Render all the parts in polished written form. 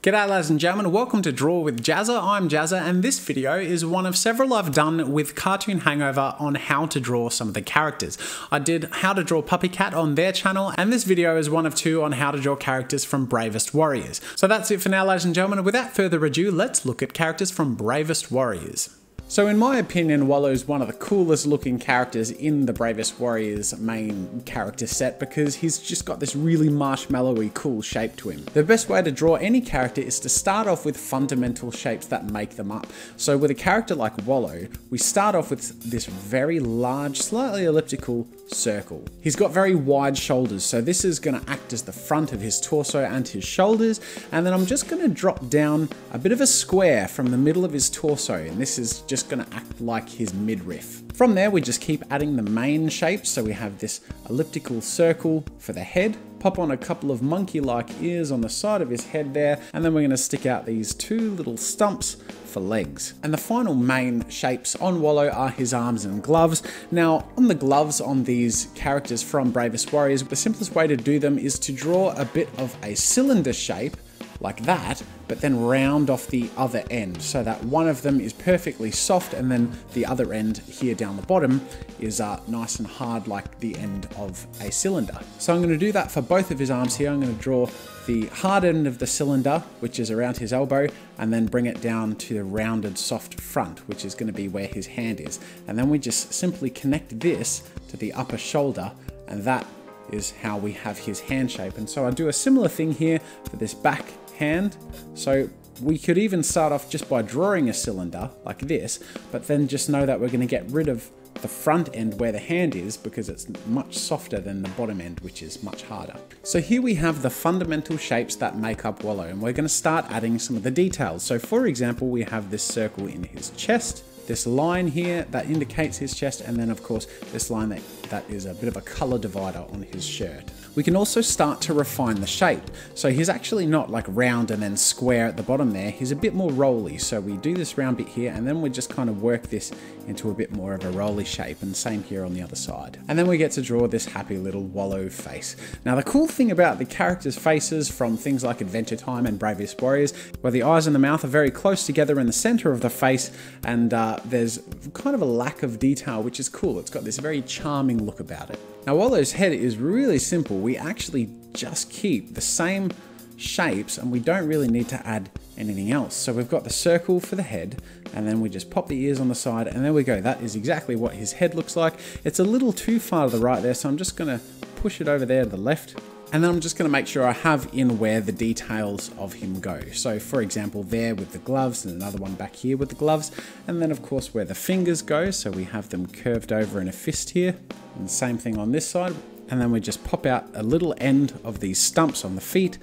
G'day ladies and gentlemen, welcome to Draw with Jazza. I'm Jazza and this video is one of several I've done with Cartoon Hangover on how to draw some of the characters. I did how to draw Puppy Cat on their channel and this video is one of two on how to draw characters from Bravest Warriors. So that's it for now ladies and gentlemen. Without further ado, let's look at characters from Bravest Warriors. So in my opinion, Wallow is one of the coolest looking characters in the Bravest Warriors main character set because he's just got this really marshmallowy cool shape to him. The best way to draw any character is to start off with fundamental shapes that make them up. So with a character like Wallow, we start off with this very large, slightly elliptical circle. He's got very wide shoulders, so this is going to act as the front of his torso and his shoulders, and then I'm just going to drop down a bit of a square from the middle of his torso, and this is just going to act like his midriff. From there we just keep adding the main shapes, so we have this elliptical circle for the head, pop on a couple of monkey-like ears on the side of his head there, and then we're going to stick out these two little stumps for legs. And the final main shapes on Wallow are his arms and gloves. Now on the gloves on these characters from Bravest Warriors, the simplest way to do them is to draw a bit of a cylinder shape like that, but then round off the other end so that one of them is perfectly soft and then the other end here down the bottom is nice and hard like the end of a cylinder. So I'm going to do that for both of his arms here. I'm going to draw the hard end of the cylinder, which is around his elbow, and then bring it down to the rounded soft front, which is going to be where his hand is. And then we just simply connect this to the upper shoulder, and that is how we have his hand shape. And so I do a similar thing here for this back hand. So we could even start off just by drawing a cylinder like this, but then just know that we're going to get rid of the front end where the hand is because it's much softer than the bottom end, which is much harder. So here we have the fundamental shapes that make up Wallow, and we're going to start adding some of the details. So for example, we have this circle in his chest, this line here that indicates his chest, and then of course this line that is a bit of a color divider on his shirt. We can also start to refine the shape. So he's actually not like round and then square at the bottom there. He's a bit more rolly. So we do this round bit here and then we just kind of work this into a bit more of a rolly shape, and same here on the other side. And then we get to draw this happy little Wallow face. Now the cool thing about the characters' faces from things like Adventure Time and Bravest Warriors, where the eyes and the mouth are very close together in the center of the face, and there's kind of a lack of detail, which is cool. It's got this very charming look about it. Now Wallow's head is really simple. We actually just keep the same shapes and we don't really need to add anything else. So we've got the circle for the head, and then we just pop the ears on the side, and there we go. That is exactly what his head looks like. It's a little too far to the right there, so I'm just going to push it over there to the left. And then I'm just going to make sure I have in where the details of him go. So for example, there with the gloves, and another one back here with the gloves. And then of course where the fingers go. So we have them curved over in a fist here. And the same thing on this side. And then we just pop out a little end of these stumps on the feet,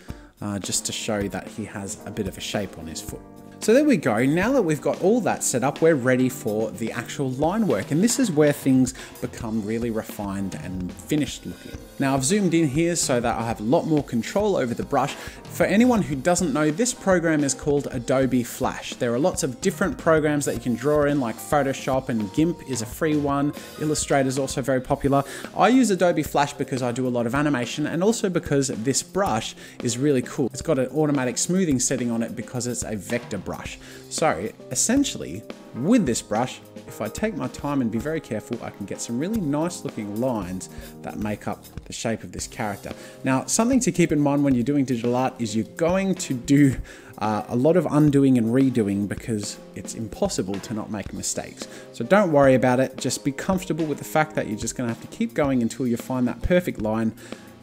just to show that he has a bit of a shape on his foot. So there we go. Now that we've got all that set up, we're ready for the actual line work. And this is where things become really refined and finished looking. Now I've zoomed in here so that I have a lot more control over the brush. For anyone who doesn't know, this program is called Adobe Flash. There are lots of different programs that you can draw in, like Photoshop, and GIMP is a free one. Illustrator is also very popular. I use Adobe Flash because I do a lot of animation, and also because this brush is really cool. It's got an automatic smoothing setting on it because it's a vector brush. So essentially, with this brush, if I take my time and be very careful, I can get some really nice looking lines that make up the shape of this character. Now, something to keep in mind when you're doing digital art is you're going to do a lot of undoing and redoing because it's impossible to not make mistakes. So don't worry about it. Just be comfortable with the fact that you're just going to have to keep going until you find that perfect line,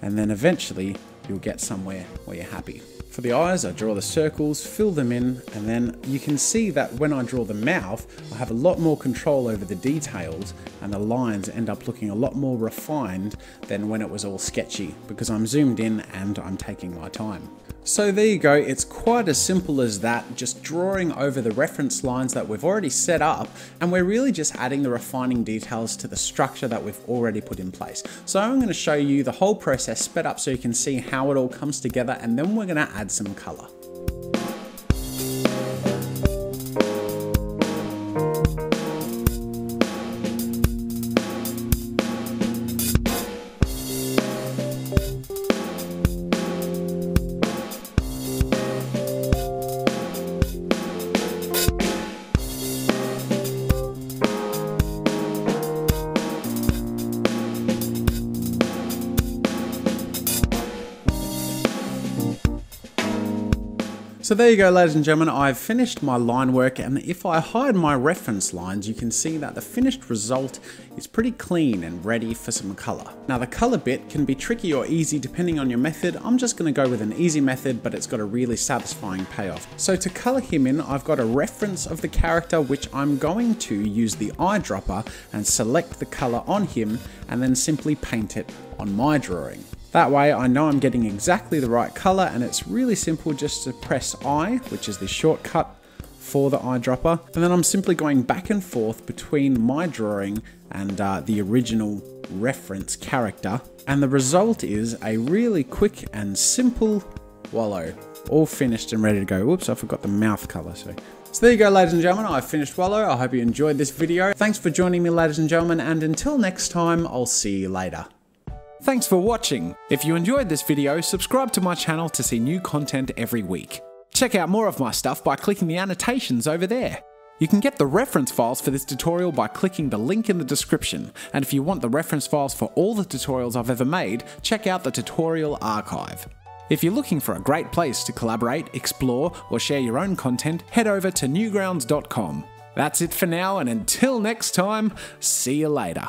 and then eventually you'll get somewhere where you're happy. For the eyes, I draw the circles, fill them in, and then you can see that when I draw the mouth, I have a lot more control over the details, and the lines end up looking a lot more refined than when it was all sketchy, because I'm zoomed in and I'm taking my time. So there you go, it's quite as simple as that, just drawing over the reference lines that we've already set up, and we're really just adding the refining details to the structure that we've already put in place. So I'm going to show you the whole process sped up so you can see how it all comes together, and then we're going to add some color. So there you go, ladies and gentlemen, I've finished my line work, and if I hide my reference lines, you can see that the finished result is pretty clean and ready for some colour. Now the colour bit can be tricky or easy depending on your method. I'm just going to go with an easy method, but it's got a really satisfying payoff. So to colour him in, I've got a reference of the character which I'm going to use the eyedropper and select the colour on him and then simply paint it on my drawing. That way I know I'm getting exactly the right colour, and it's really simple just to press I, which is the shortcut for the eyedropper, and then I'm simply going back and forth between my drawing and the original reference character, and the result is a really quick and simple Wallow, all finished and ready to go. Whoops, I forgot the mouth colour. So there you go, ladies and gentlemen, I've finished Wallow. I hope you enjoyed this video. Thanks for joining me, ladies and gentlemen, and until next time, I'll see you later. Thanks for watching. If you enjoyed this video, subscribe to my channel to see new content every week. Check out more of my stuff by clicking the annotations over there. You can get the reference files for this tutorial by clicking the link in the description, and if you want the reference files for all the tutorials I've ever made, check out the tutorial archive. If you're looking for a great place to collaborate, explore, or share your own content, head over to newgrounds.com. That's it for now, and until next time, see you later.